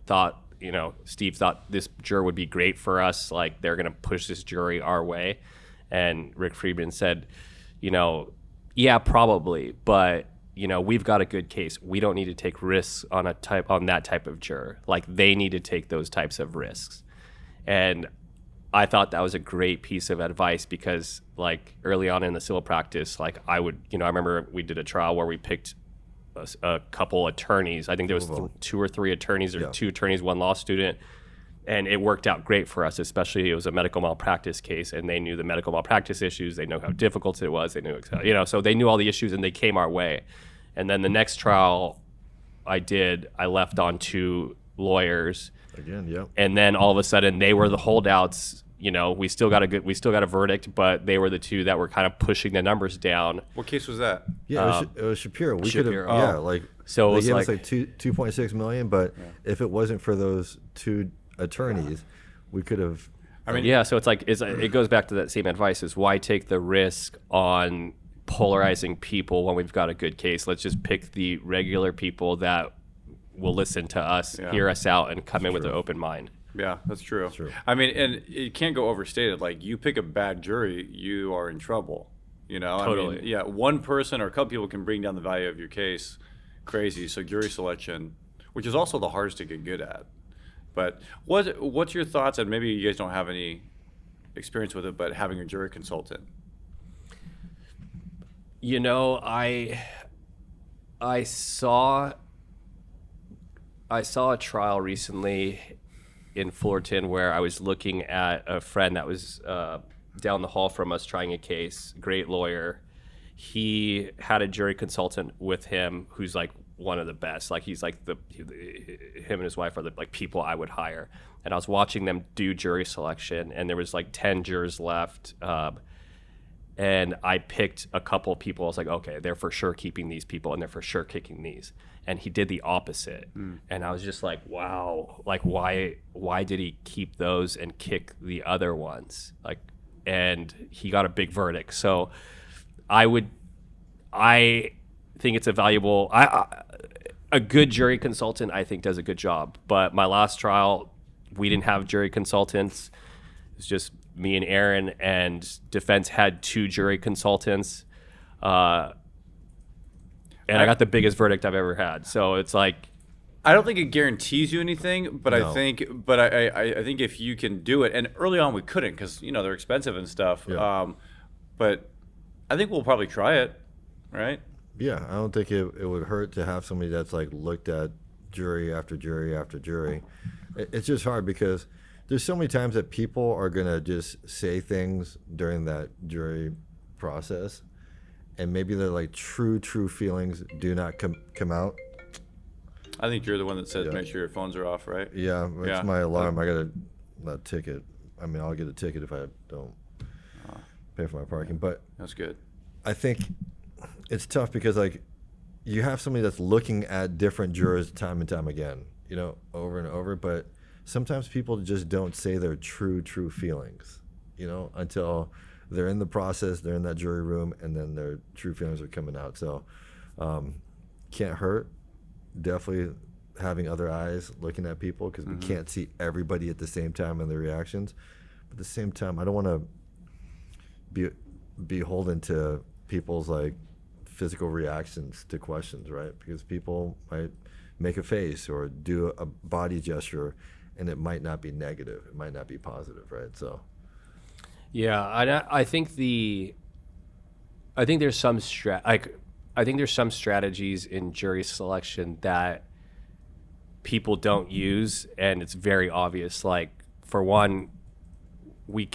thought, Steve thought this juror would be great for us. They're going to push this jury our way. And Rick Friedman said, yeah, probably, but we've got a good case. We don't need to take risks on that type of juror. They need to take those types of risks. And I thought that was a great piece of advice because early on in the civil practice, I remember we did a trial where we picked a couple attorneys. I think there was 2 or 3 attorneys or 2 attorneys, 1 law student. And it worked out great for us, especially it was a medical malpractice case, and they knew the medical malpractice issues. They know how difficult it was. They knew, so they knew all the issues, and they came our way. And then the next trial I left on 2 lawyers.
Again, yep.
And then all of a sudden, they were the holdouts. We still got a verdict, but they were the 2 that were kind of pushing the numbers down.
What case was that?
Yeah, it was Shapiro. We could have,
so
they gave us 2.6 million, but if it wasn't for those 2 attorneys, we could have.
So it's it goes back to that same advice: is why take the risk on polarizing people when we've got a good case. Let's just pick the regular people that will listen to us, hear us out, and come in with an open mind.
Yeah, that's true.
True.
I mean, and it can't go overstated. Like, you pick a bad jury, you are in trouble. You know,
Totally.
I mean, yeah, one person or a couple people can bring down the value of your case crazy. So jury selection, which is also the hardest to get good at. But what's your thoughts? And maybe you guys don't have any experience with it, but having a jury consultant.
You know, I saw a trial recently in Fullerton where I was looking at a friend that was down the hall from us trying a case, great lawyer. He had a jury consultant with him who's like one of the best. Like, he's like him and his wife are the like people I would hire. And I was watching them do jury selection, and there was like 10 jurors left. And I picked a couple of people. I was like, okay, they're for sure keeping these people, and they're for sure kicking these. And he did the opposite. And I was just like, wow, like why did he keep those and kick the other ones? Like, and he got a big verdict. So I think it's a valuable, a good jury consultant, I think, does a good job. But my last trial, we didn't have jury consultants. It was just me and Aaron, and defense had 2 jury consultants. And I got the biggest verdict I've ever had. So it's like,
I don't think it guarantees you anything, but
No.
I think if you can do it, and early on we couldn't because they're expensive and stuff.
Yeah.
But I think we'll probably try it, right?
Yeah, I don't think it would hurt to have somebody that's like looked at jury after jury after jury. It's just hard because there's so many times that people are gonna just say things during that jury process, and maybe their like true feelings do not come out.
I think you're the one that says
Yeah.
make sure your phones are off, right?
Yeah, it's
Yeah.
my alarm. I got a ticket. I mean, I'll get a ticket if I don't pay for my parking. But
That's good.
I think it's tough because like you have somebody that's looking at different jurors time and time again, over and over. But sometimes people just don't say their true feelings, until they're in the process, they're in that jury room, and then their true feelings are coming out. So can't hurt. Definitely having other eyes looking at people because we can't see everybody at the same time and their reactions. But at the same time, I don't want to be beholden to people's like physical reactions to questions, right? Because people might make a face or do a body gesture, and it might not be negative, it might not be positive, right? So
yeah, I think there's some strategies in jury selection that people don't use, and it's very obvious. Like, for one, what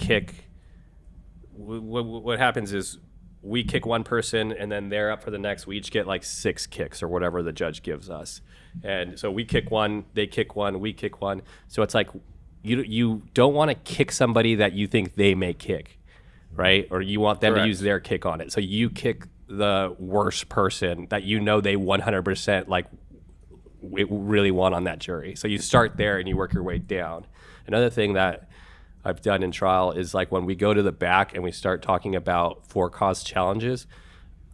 happens is we kick one person, and then they're up for the next. We each get like 6 kicks or whatever the judge gives us. And so we kick one, they kick one, we kick one. So it's like you don't want to kick somebody that you think they may kick, right? Or you want them
Correct.
to use their kick on it. So you kick the worst person that they 100% like really want on that jury. So you start there and you work your way down. Another thing that I've done in trial is like when we go to the back and we start talking about for-cause challenges,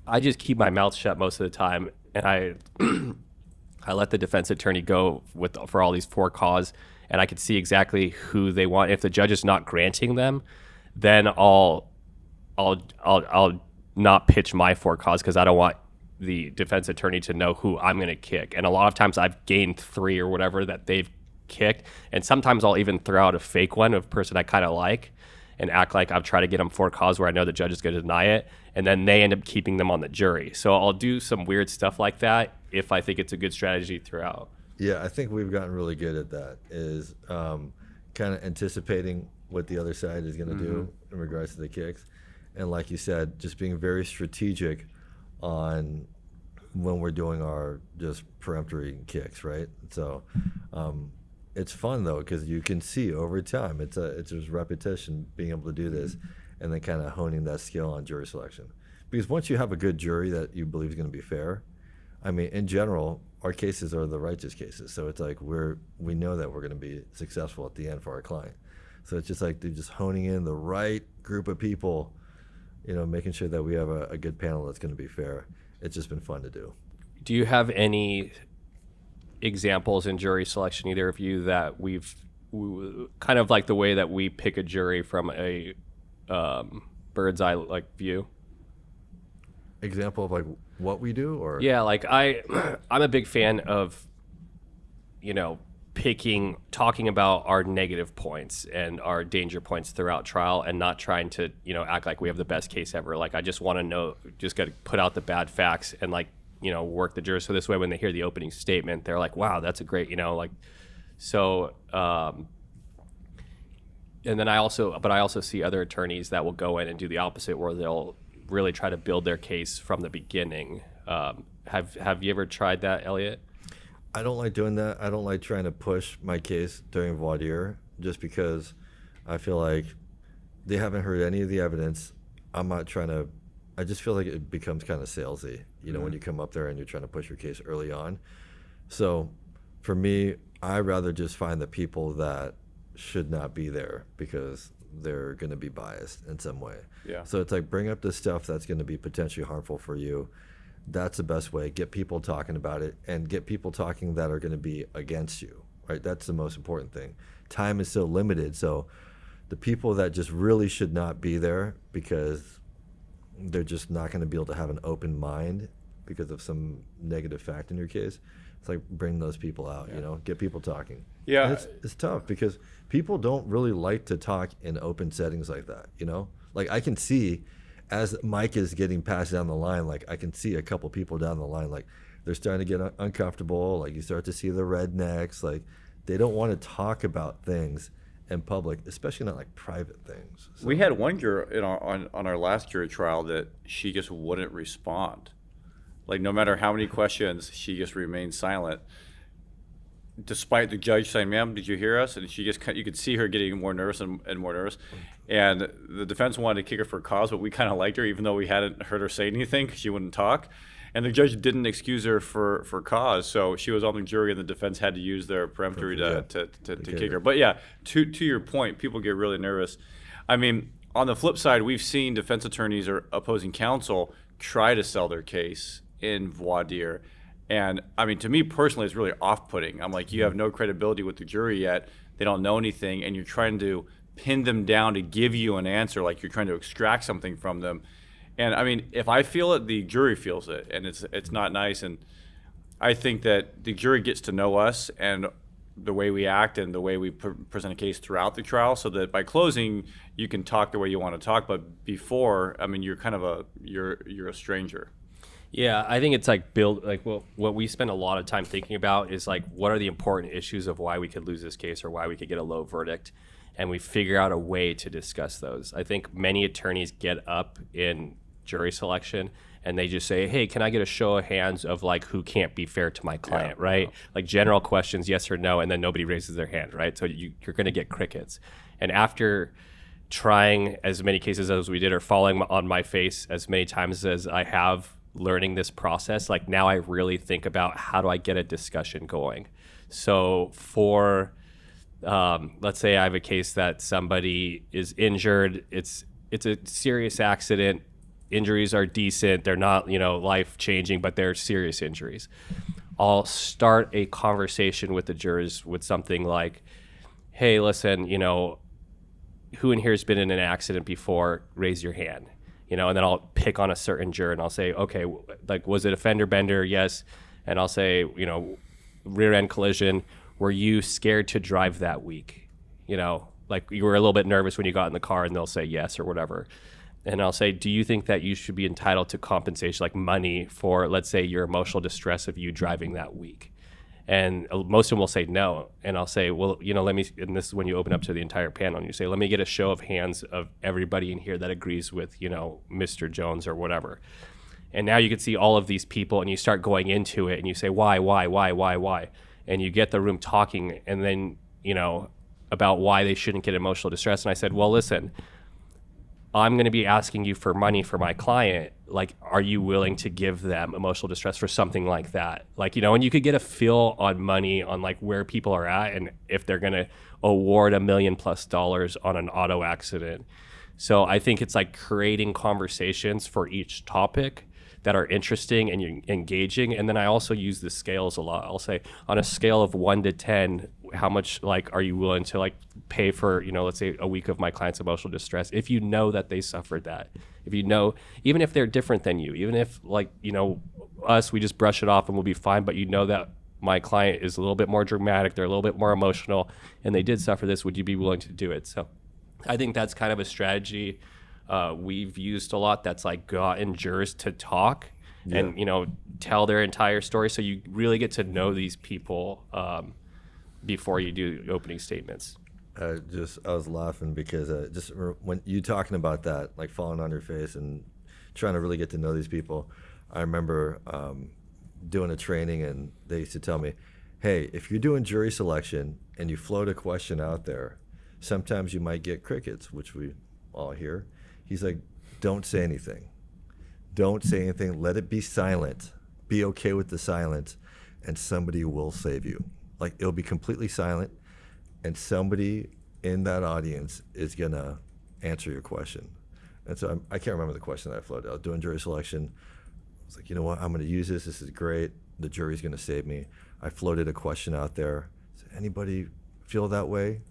I just keep my mouth shut most of the time, and I let the defense attorney go for all these for-cause, and I can see exactly who they want. If the judge is not granting them, then I'll not pitch my for-cause because I don't want the defense attorney to know who I'm going to kick. And a lot of times I've gained 3 or whatever that they've kicked, and sometimes I'll even throw out a fake one of a person I kind of like and act like I've tried to get them for cause where I know the judge is going to deny it, and then they end up keeping them on the jury. So I'll do some weird stuff like that if I think it's a good strategy throughout.
yeah, I think we've gotten really good at that, is kind of anticipating what the other side is going to do in regards to the kicks. And like you said, just being very strategic on when we're doing our just peremptory kicks, right? So it's fun though, because you can see over time, it's just repetition, being able to do this, and then kind of honing that skill on jury selection. Because once you have a good jury that you believe is going to be fair, I mean, in general, our cases are the righteous cases. So it's like we know that we're going to be successful at the end for our client. So it's just like they're just honing in the right group of people making sure that we have a good panel that's going to be fair. It's just been fun to do.
Do you have any examples in jury selection, either of you, that kind of like the way that we pick a jury from a bird's eye like view?
Example of like what we do, or
Yeah, like I'm a big fan of, talking about our negative points and our danger points throughout trial, and not trying to, act like we have the best case ever. Like, I just want to just got to put out the bad facts and work the jurors. So this way, when they hear the opening statement, they're like, wow, that's a great, so, and then I also see other attorneys that will go in and do the opposite, where they'll really try to build their case from the beginning. Have you ever tried that, Elliot?
I don't like doing that. I don't like trying to push my case during voir dire, just because I feel like they haven't heard any of the evidence. I'm not trying to. I just feel like it becomes kind of salesy, when you come up there and you're trying to push your case early on. So for me, I rather just find the people that should not be there because they're going to be biased in some way.
Yeah.
So it's like, bring up the stuff that's going to be potentially harmful for you. That's the best way. Get people talking about it, and get people talking that are going to be against you, right? That's the most important thing. Time is so limited. So the people that just really should not be there because they're just not going to be able to have an open mind because of some negative fact in your case, it's like, bring those people out, get people talking.
Yeah.
And it's tough because people don't really like to talk in open settings like that, Like, I can see, as Mike is getting passed down the line, like, I can see a couple people down the line, like, they're starting to get uncomfortable. Like, you start to see the rednecks. Like, they don't want to talk about things in public, especially not like private things. So.
We had one juror on our last jury trial that she just wouldn't respond. Like, no matter how many questions, she just remained silent, despite the judge saying, "Ma'am, did you hear us?" And she just, you could see her getting more nervous and more nervous. And the defense wanted to kick her for cause, but we kind of liked her, even though we hadn't heard her say anything, because she wouldn't talk. And the judge didn't excuse her for cause, so she was on the jury, and the defense had to use their peremptory to kick her. But yeah, to your point, people get really nervous. I mean, on the flip side, we've seen defense attorneys or opposing counsel try to sell their case in voir dire. And I mean, to me personally, it's really off-putting. I'm like, you have no credibility with the jury yet. They don't know anything, and you're trying to pin them down to give you an answer, like you're trying to extract something from them. And I mean, if I feel it, the jury feels it, and it's not nice. And I think that the jury gets to know us and the way we act and the way we present a case throughout the trial, so that by closing, you can talk the way you want to talk. But before, I mean, you're kind of you're a stranger.
Yeah, I think it's like what we spend a lot of time thinking about is like, what are the important issues of why we could lose this case or why we could get a low verdict, and we figure out a way to discuss those. I think many attorneys get up in jury selection and they just say, hey, can I get a show of hands of like who can't be fair to my client, right? Like general questions, yes or no, and then nobody raises their hand, right? So you're going to get crickets. And after trying as many cases as we did, or falling on my face as many times as I have, learning this process, like now I really think about, how do I get a discussion going? So for let's say I have a case that somebody is injured, it's a serious accident, injuries are decent, they're not life changing, but they're serious injuries. I'll start a conversation with the jurors with something like, hey, listen, who in here has been in an accident before? Raise your hand. And then I'll pick on a certain juror and I'll say, okay, like, was it a fender bender? Yes. And I'll say, rear end collision. Were you scared to drive that week? Like you were a little bit nervous when you got in the car, and they'll say yes or whatever. And I'll say, do you think that you should be entitled to compensation, like money for, let's say, your emotional distress of you driving that week? And most of them will say no. And I'll say, well, let me, and this is when you open up to the entire panel and you say, let me get a show of hands of everybody in here that agrees with, Mr. Jones or whatever. And now you can see all of these people, and you start going into it and you say, why? And you get the room talking, and then, about why they shouldn't get emotional distress. And I said, well, listen, I'm going to be asking you for money for my client. Like, are you willing to give them emotional distress for something like that? Like, and you could get a feel on money on like where people are at and if they're going to award $1 million+ on an auto accident. So I think it's like creating conversations for each topic that are interesting and engaging. And then I also use the scales a lot. I'll say on a scale of 1 to 10, how much like are you willing to like pay for, let's say a week of my client's emotional distress, if you know that they suffered that, if you know, even if they're different than you, even if like, us, we just brush it off and we'll be fine, but that my client is a little bit more dramatic, they're a little bit more emotional, and they did suffer this, would you be willing to do it? So I think that's kind of a strategy we've used a lot, that's like gotten jurors to talk and tell their entire story, so you really get to know these people before you do opening statements.
I was laughing because just when you talking about that, like falling on your face and trying to really get to know these people, I remember doing a training and they used to tell me, hey, if you're doing jury selection and you float a question out there, sometimes you might get crickets, which we all hear. He's like, don't say anything. Don't say anything. Let it be silent. Be okay with the silence, and somebody will save you. Like, it'll be completely silent, and somebody in that audience is going to answer your question. And so I can't remember the question that I floated. I was doing jury selection. I was like, you know what? I'm going to use this. This is great. The jury's going to save me. I floated a question out there. Does anybody feel that way?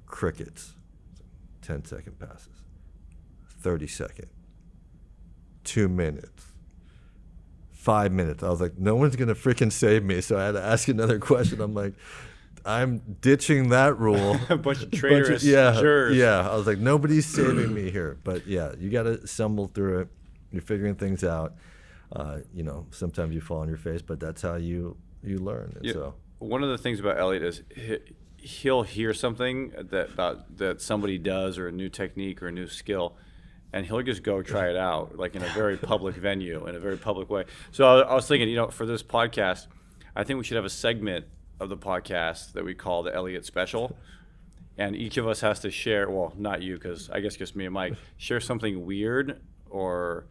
Crickets. 10-second passes. 30-second. 2 minutes. 5 minutes. I was like, no one's going to freaking save me. So I had to ask another question. I'm like, I'm ditching that rule.
A bunch of traitorous jurors.
Yeah. I was like, nobody's saving me here. But yeah, you got to stumble through it. You're figuring things out. Sometimes you fall on your face, but that's how you learn. And so
one of the things about Elliot is he'll hear something that somebody does, or a new technique or a new skill, and he'll just go try it out, like in a very public venue, in a very public way. So I was thinking, for this podcast, I think we should have a segment of the podcast that we call the Elliot Special. And each of us has to share, well, not you, because I guess just me and Mike, share something weird or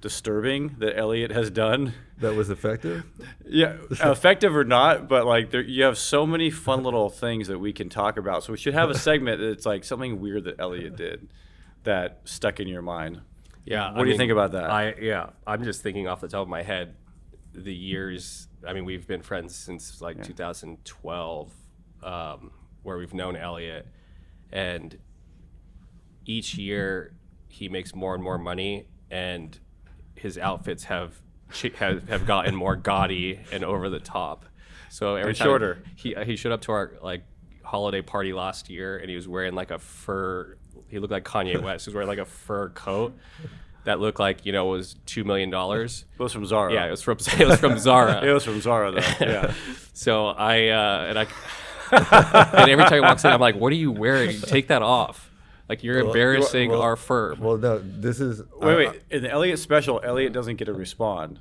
disturbing that Elliot has done.
That was effective?
Yeah, effective or not, but like you have so many fun little things that we can talk about. So we should have a segment that's like something weird that Elliot did that stuck in your mind.
Yeah.
What do you think about that?
I'm just thinking off the top of my head, the years, we've been friends since 2012, where we've known Elliot, and each year he makes more and more money, and his outfits have gotten more gaudy and over the top. So every time
shorter.
He showed up to our holiday party last year, and he was wearing like a fur. He looked like Kanye West. He was wearing like a fur coat that looked like was $2 million. It
was from Zara.
Yeah, it was from Zara.
It was from Zara though. Yeah.
So and every time he walks in, I'm like, "What are you wearing? Take that off! Like you're embarrassing our firm."
Well, no, this is
wait. In the Elliot Special, Elliot doesn't get to respond.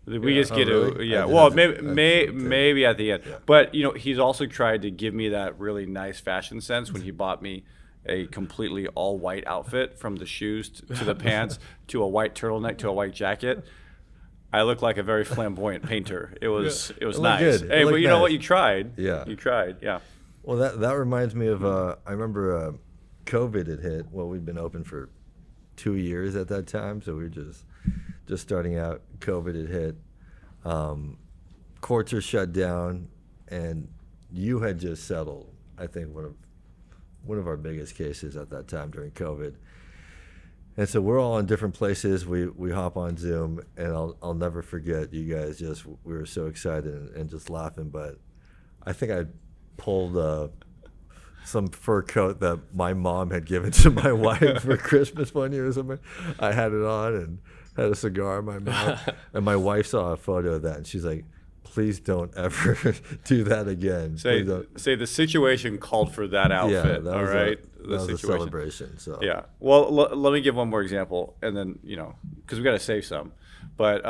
We just get to
really?
Well, maybe at the end. Yeah. But he's also tried to give me that really nice fashion sense when he bought me a completely all white outfit, from the shoes to the pants to a white turtleneck to a white jacket. I look like a very flamboyant painter. It was nice.
Good.
Hey, but you
nice.
know what? You tried.
Yeah.
You tried. Yeah.
Well, that reminds me of I remember COVID had hit. Well, we'd been open for 2 years at that time, so we were just starting out. COVID had hit. Courts are shut down, and you had just settled, I think, one of our biggest cases at that time during COVID. And so we're all in different places. We hop on Zoom, and I'll never forget you guys. We were so excited and just laughing. But I think I pulled some fur coat that my mom had given to my wife for Christmas one year or something. I had it on and had a cigar in my mouth, and my wife saw a photo of that, and she's like, "Please don't ever do that again."
Say the situation called for that outfit.
Yeah,
all right.
That was a celebration. So
yeah. Well, let me give one more example, and then because we got to save some. But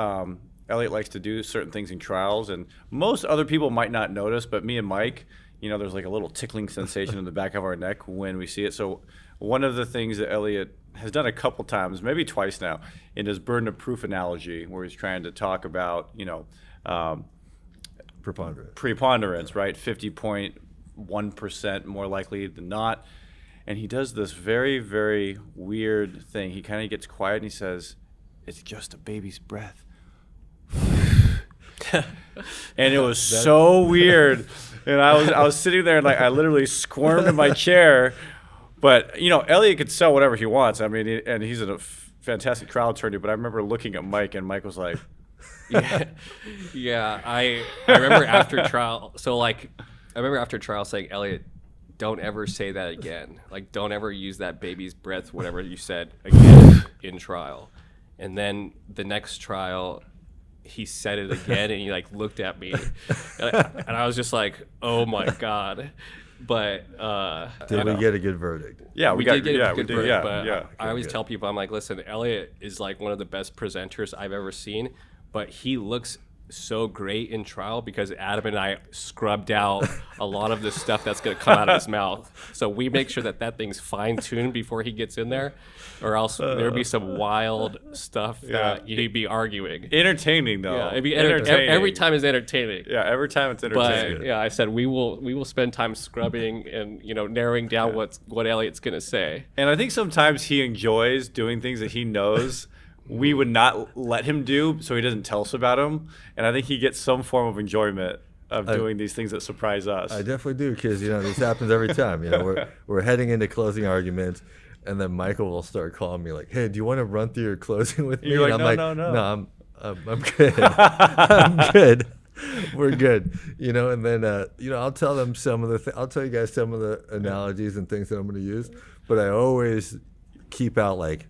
Elliot likes to do certain things in trials, and most other people might not notice, but me and Mike, there's like a little tickling sensation in the back of our neck when we see it. So one of the things that Elliot has done a couple times, maybe twice now, in his burden of proof analogy, where he's trying to talk about preponderance, right? 50.1% more likely than not. And he does this very, very weird thing. He kind of gets quiet and he says, "It's just a baby's breath." And it was so weird. And I was sitting there and like I literally squirmed in my chair. But you know, Elliot could sell whatever he wants. I mean, and he's a fantastic trial attorney. But I remember looking at Mike, and Mike was like,
Yeah. I remember after trial. So like, I remember after trial saying, Elliot, don't ever say that again. Like, don't ever use that baby's breath, whatever you said, again in trial. And then the next trial, he said it again, and he like looked at me, and I was just like, "Oh my god!" But
Did we get a good verdict?
Yeah,
we
got
did get a
we
good
did,
verdict.
yeah,
But
yeah.
I always tell people, I'm like, "Listen, Elliot is like one of the best presenters I've ever seen, but he looks so great in trial because Adam and I scrubbed out a lot of the stuff that's going to come out of his mouth. So we make sure that thing's fine-tuned before he gets in there, or else there'd be some wild stuff that you'd be arguing.
Entertaining though.
Yeah, it'd be
entertaining.
every time is entertaining.
Yeah, every time it's entertaining.
But yeah, I said we will spend time scrubbing and narrowing down what Elliot's going to say.
And I think sometimes he enjoys doing things that he knows we would not let him do, so he doesn't tell us about them. And I think he gets some form of enjoyment of doing these things that surprise us.
I definitely do, because this happens every time. We're heading into closing arguments, and then Michael will start calling me like, "Hey, do you want to run through your closing with me?"
You're
and
like,
I'm
no.
I'm good. I'm good. We're good. And then I'll tell them I'll tell you guys some of the analogies and things that I'm going to use, but I always keep out like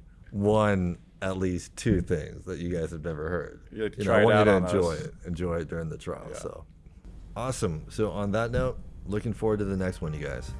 at least two things that you guys have never heard. I want you to enjoy it during the trial.
Yeah.
So awesome. So on that note, looking forward to the next one, you guys.